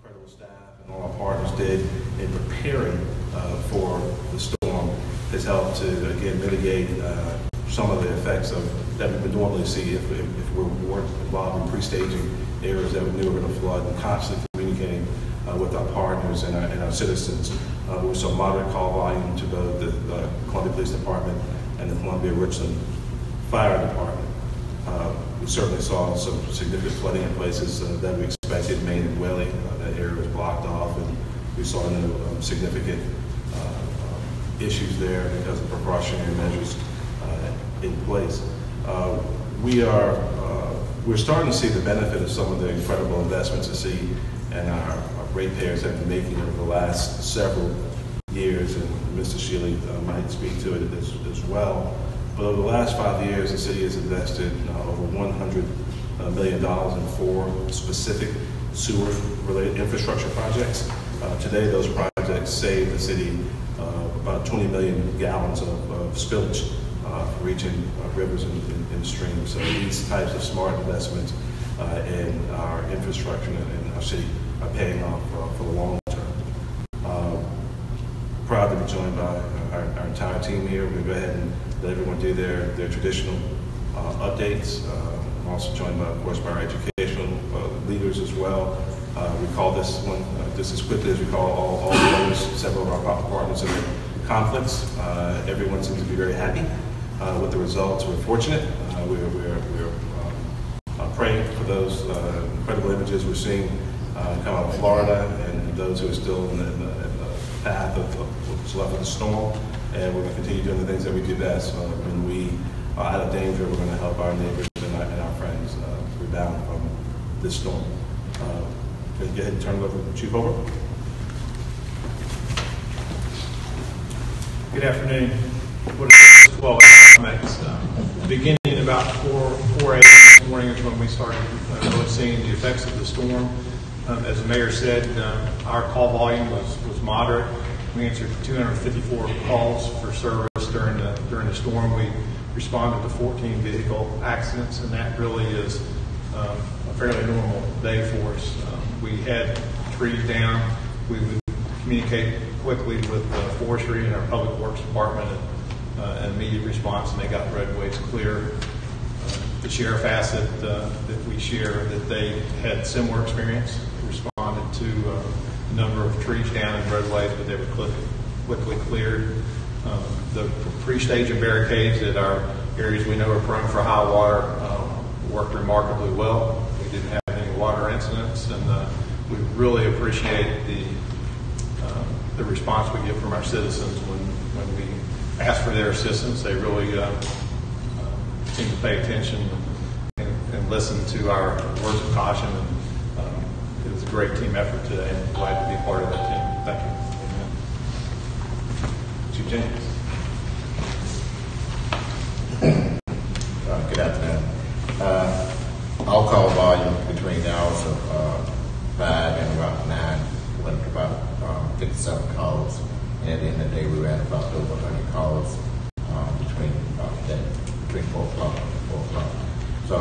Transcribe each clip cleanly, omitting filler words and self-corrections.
incredible staff and all our partners did in preparing for the storm has helped to, again, mitigate some of the effects that we would normally see if we weren't involved in pre-staging areas that we knew were going to flood, and constantly communicating with our partners and our citizens. We saw moderate call volume to both the Columbia Police Department and the Columbia Richland Fire Department. We certainly saw some significant flooding in places that we expected. Maine and Whaley, that area was blocked off, and we saw no significant issues there because of precautionary measures in place. We're starting to see the benefit of some of the incredible investments that CE and our ratepayers have been making over the last several years, and Mr. Shealy might speak to it as well. But over the last 5 years, the city has invested over $100 million in 4 specific sewer-related infrastructure projects. Today, those projects save the city about 20 million gallons of spillage for reaching rivers and streams. So these types of smart investments in our infrastructure and our city are paying off for the long term. Proud to be joined by our entire team here. We'll go ahead and let everyone do their traditional updates. I'm also joined, of course, by our educational leaders as well. We call this one just as quickly as we call all the others. Several of our partners have been conflicts. Everyone seems to be very happy with the results. We're fortunate. We're praying for those incredible images we're seeing come out of Florida, and those who are still in the path of what's left of the storm. And we're going to continue doing the things that we do best. When we are out of danger, we're going to help our neighbors and our friends rebound from this storm. Go ahead and turn it over to Chief Holbrook. Good afternoon. Well, beginning at about 4 a.m. this morning is when we started really seeing the effects of the storm. As the mayor said, our call volume was moderate. We answered 254 calls for service during the storm. We responded to 14 vehicle accidents, and that really is a fairly normal day for us. We had trees down. We would communicate quickly with forestry and our public works department and immediate response, and they got roadways clear. The sheriff asked that we share that they had similar experience, responded to a number of trees down in roadways, but they were quickly cleared. The pre-staging barricades at our areas we know are prone for high water worked remarkably well. We didn't have any water incidents, and we really appreciate the response we get from our citizens when we ask for their assistance. They really seem to pay attention and listen to our words of caution. And it was a great team effort today, and I'm glad to be part of that team. Thank you. Chief James. Good afternoon. I'll call volume between the hours of 5 and about 9 went about 57 calls. And at the end of the day, we ran about over 100 calls between 4 o'clock and 4 o'clock. So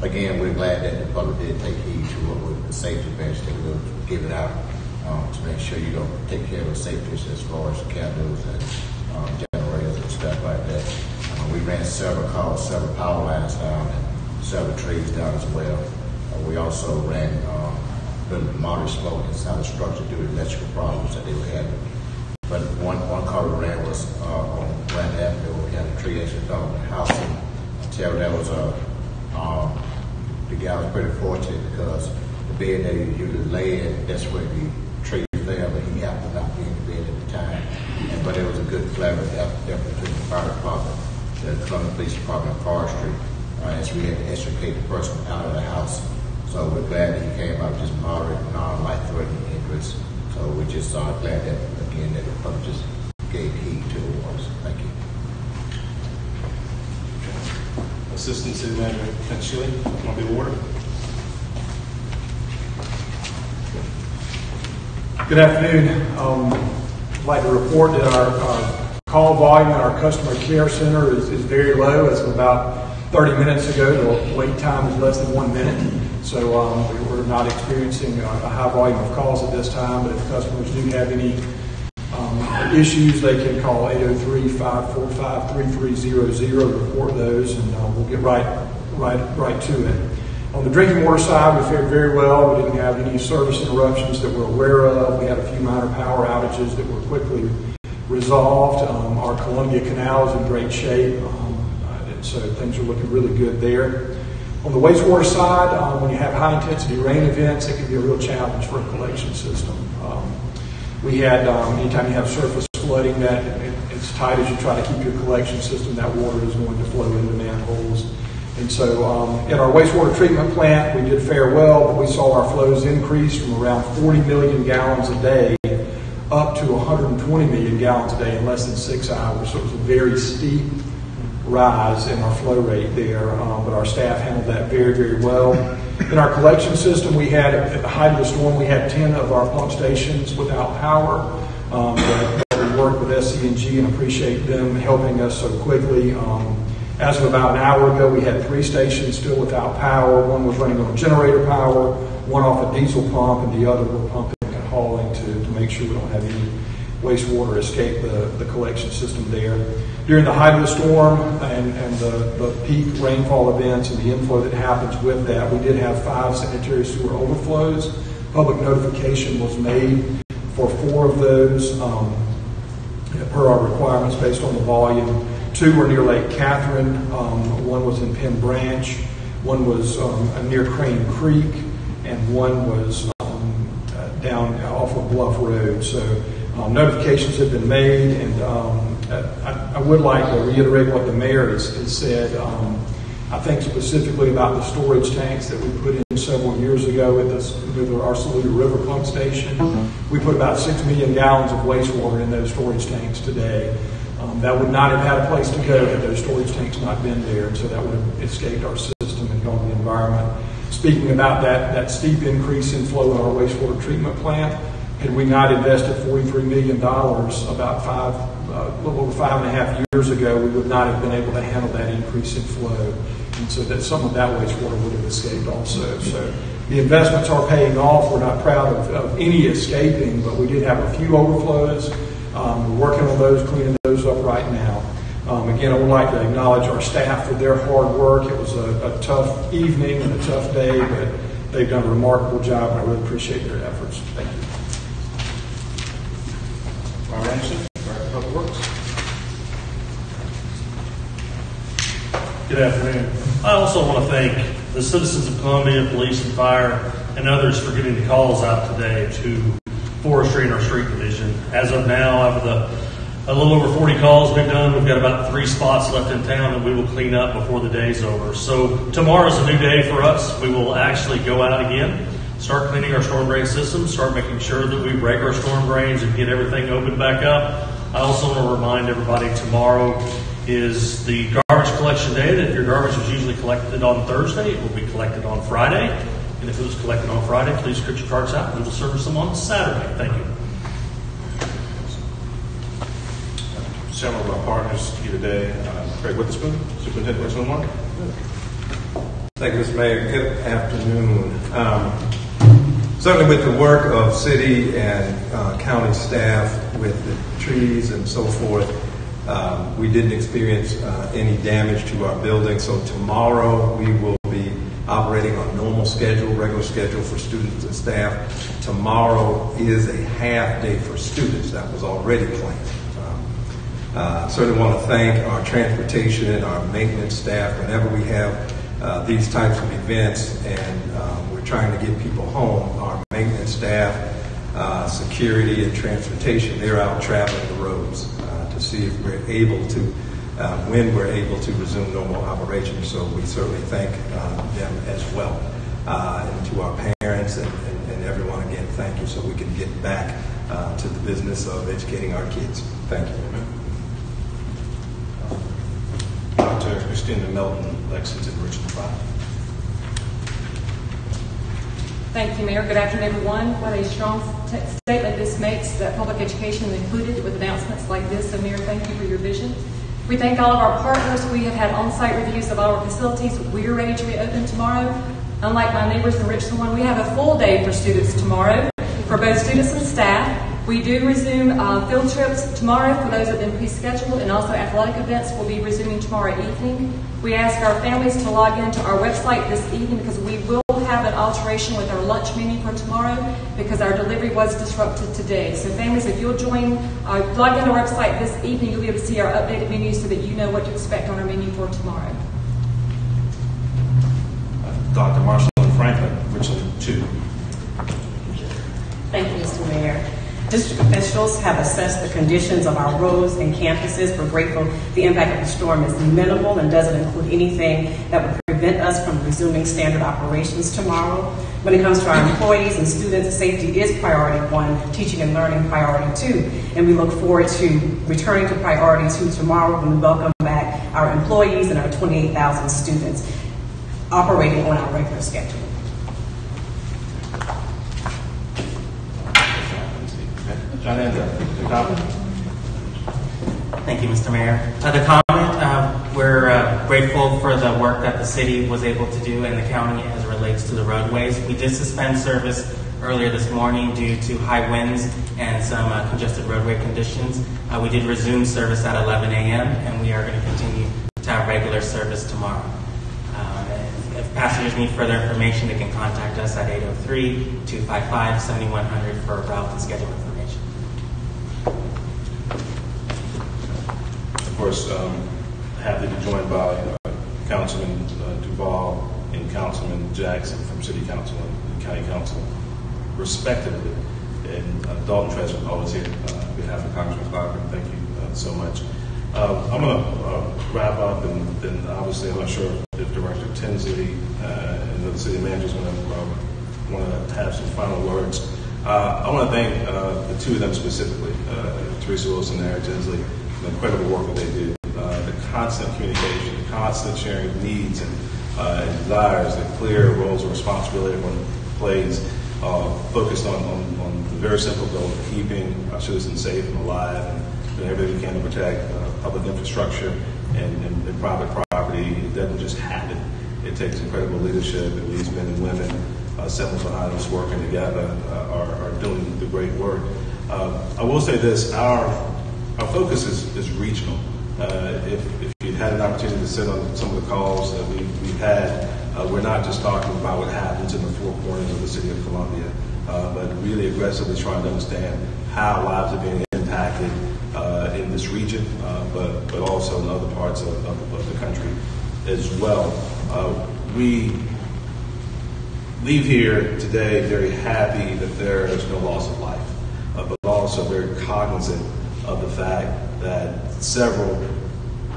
again, we're glad that the public did take heed to what the safety measures that we were giving out to make sure you don't take care of the safety as far as candles and generators and stuff like that. We ran several calls, several power lines down, and several trees down as well. We also ran moderate smoke inside the structure due to electrical problems that they were having. But one call we ran was on Grand Avenue, where we had a tree actually fell on the house. And until that was the guy was pretty fortunate because the bed that he usually lay in, that's where the tree fell, but he happened to not be in the bed at the time. But it was a good collaborative effort between the fire department, the Columbia Police Department, and forestry, as we had to extricate the person out of the house. So we're glad that he came out with just moderate, non-life-threatening injuries. So we're just glad that, again, that the public just gave heed to the warnings. Thank you. Assistant City Manager Ken Shealy, Columbia Water. Good afternoon. I'd like to report that our call volume in our customer care center is very low. As of about 30 minutes ago, the wait time is less than 1 minute. So we're not experiencing a high volume of calls at this time, but if customers do have any issues, they can call 803-545-3300 to report those, and we'll get right to it. On the drinking water side, we fared very well. We didn't have any service interruptions that we're aware of. We had a few minor power outages that were quickly resolved. Our Columbia Canal is in great shape, and so things are looking really good there. On the wastewater side, when you have high-intensity rain events, it can be a real challenge for a collection system. We had, anytime you have surface flooding, that it's tight as you try to keep your collection system, that water is going to flow into manholes. And so at our wastewater treatment plant, we did fare well, but we saw our flows increase from around 40 million gallons a day up to 120 million gallons a day in less than 6 hours. So it was a very steep rise in our flow rate there, but our staff handled that very, very well. In our collection system, we had, at the height of the storm, we had 10 of our pump stations without power. But we worked with SCNG and appreciate them helping us so quickly. As of about an hour ago, we had 3 stations still without power. One was running on generator power, one off a diesel pump, and the other were pumping and hauling to make sure we don't have any wastewater escape the collection system there. During the height of the storm and the peak rainfall events and the inflow that happens with that, we did have 5 sanitary sewer overflows. Public notification was made for 4 of those per our requirements based on the volume. 2 were near Lake Catherine, one was in Penn Branch, one was near Crane Creek, and one was down off of Bluff Road. So notifications have been made, and I would like to reiterate what the mayor has said. I think specifically about the storage tanks that we put in several years ago with our Saluda River pump station. We put about 6 million gallons of wastewater in those storage tanks today. That would not have had a place to go had those storage tanks not been there, and so that would have escaped our system and gone to the environment. Speaking about that steep increase in flow in our wastewater treatment plant, had we not invested $43 million about a little over 5.5 years ago, we would not have been able to handle that increase in flow, and so that some of that wastewater would have escaped also. So the investments are paying off. We're not proud of any escaping, but we did have a few overflows. We're working on those, cleaning those up right now. Again, I would like to acknowledge our staff for their hard work. It was a tough evening and a tough day, but they've done a remarkable job, and I really appreciate their efforts. Thank you. Brian Anderson, Director of Public Works. Good afternoon. I also want to thank the citizens of Columbia, police and fire, and others for getting the calls out today to forestry and our street division. As of now, out of a little over 40 calls we've done, we've got about 3 spots left in town that we will clean up before the day's over. So tomorrow's a new day for us. We will actually go out again, start cleaning our storm drain system, start making sure that we break our storm drains and get everything opened back up. I also want to remind everybody tomorrow is the garbage collection day. That if your garbage is usually collected on Thursday, it will be collected on Friday. And if it was collected on Friday, please put your carts out. We will service them on Saturday. Thank you. Several of our partners here today. Craig Witherspoon, Superintendent of Western Market. Thank you, Mr. Mayor. Good afternoon. Certainly with the work of city and county staff with the trees and so forth, we didn't experience any damage to our building. So tomorrow we will be operating on normal schedule, regular schedule for students and staff. Tomorrow is a half day for students. That was already planned. Certainly want to thank our transportation and our maintenance staff. Whenever we have these types of events and we're trying to get people home, our maintenance staff, security and transportation, they're out traveling the roads to see if we're able to, when we're able to resume normal operations. So we certainly thank them as well. And to our parents and everyone, again, thank you, so we can get back to the business of educating our kids. Thank you. Dr. Christina Melton, Lexington, Richmond 5. Thank you, Mayor. Good afternoon, everyone. What a strong statement this makes, that public education is included with announcements like this. So, Mayor, thank you for your vision. We thank all of our partners. We have had on-site reviews of all our facilities. We are ready to reopen tomorrow. Unlike my neighbors in Richland one, we have a full day for students tomorrow, for both students and staff. We do resume field trips tomorrow for those that have been pre-scheduled, and also athletic events will be resuming tomorrow evening. We ask our families to log into our website this evening because we will have an alteration with our lunch menu for tomorrow because our delivery was disrupted today. So families, if you'll log into our website this evening, you'll be able to see our updated menu so that you know what to expect on our menu for tomorrow. Dr. Marshall Franklin, Richland 2. Thank you, Mr. Mayor. District officials have assessed the conditions of our roads and campuses. We're grateful the impact of the storm is minimal and doesn't include anything that would prevent us from resuming standard operations tomorrow. When it comes to our employees and students, safety is priority 1, teaching and learning priority 2, and we look forward to returning to priority 2 tomorrow when we welcome back our employees and our 28,000 students operating on our regular schedule. John Andrew, comment? Thank you, Mr. Mayor. The comment, we're grateful for the work that the city was able to do and the county as it relates to the roadways. We did suspend service earlier this morning due to high winds and some congested roadway conditions. We did resume service at 11 a.m. and we are going to continue to have regular service tomorrow. If passengers need further information, they can contact us at 803-255-7100 for route and schedule information. Of course, happy to be joined by Councilman Duval and Councilman Jackson from City Council and County Council, respectively. And Dalton Treasurer always here on behalf of Congressman Clark. Thank you so much. I'm going to wrap up, and then obviously I'm not sure if Director Tinsley and the city manager is going to want to have some final words. I want to thank the two of them specifically, Teresa Wilson and Eric Tinsley, the incredible work that they do, the constant communication, the constant sharing of needs and desires, the clear roles and responsibility everyone plays, focused on the very simple goal of keeping our citizens safe and alive and doing everything we can to protect public infrastructure and private property. It doesn't just happen. It takes incredible leadership, and these men and women settling behind us, working together, are doing the great work. I will say this, our focus is regional. If you've had an opportunity to sit on some of the calls that we've had, we're not just talking about what happens in the four corners of the city of Columbia, but really aggressively trying to understand how lives are being impacted in this region, but also in other parts of the country as well. We leave here today very happy that there is no loss of life, but also very cognizant of the fact that several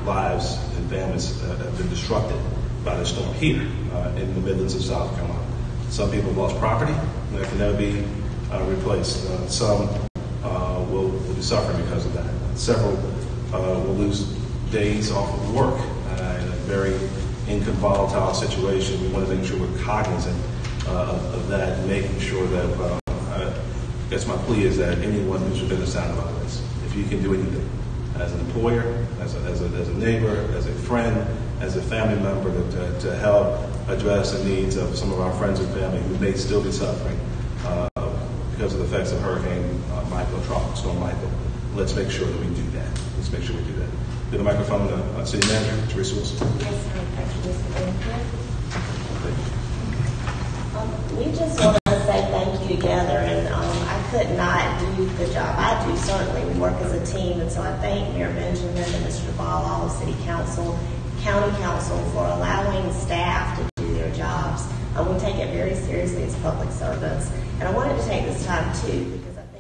lives and families have been disrupted by the storm here in the Midlands of South Carolina. Some people have lost property that can never be replaced. Some will be suffering because of that. Several will lose days off of work in a very volatile situation. We want to make sure we're cognizant of that and making sure that, I guess my plea is that anyone who's within the sound of our voice, if you can do anything, as an employer, as a neighbor, as a friend, as a family member, to help address the needs of some of our friends and family who may still be suffering because of the effects of Hurricane Michael, Tropical Storm Michael. Let's make sure that we do that. Let's make sure we do that. Give the microphone to City Manager, Teresa Wilson. Yes, sir. Thank you, Mr. Baker. We just want to say thank you together, and I could not do the job I do. Certainly, we work as a team, and so I thank Mayor Benjamin and Mr. Duval, all of City Council, County Council for allowing staff to do their jobs. We take it very seriously as public servants, and I wanted to take this time too because I think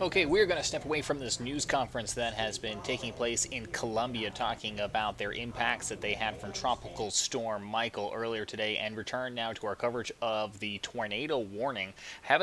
Okay, we're going to step away from this news conference that has been taking place in Columbia, talking about their impacts that they had from Tropical Storm Michael earlier today, and return now to our coverage of the tornado warning. Have it up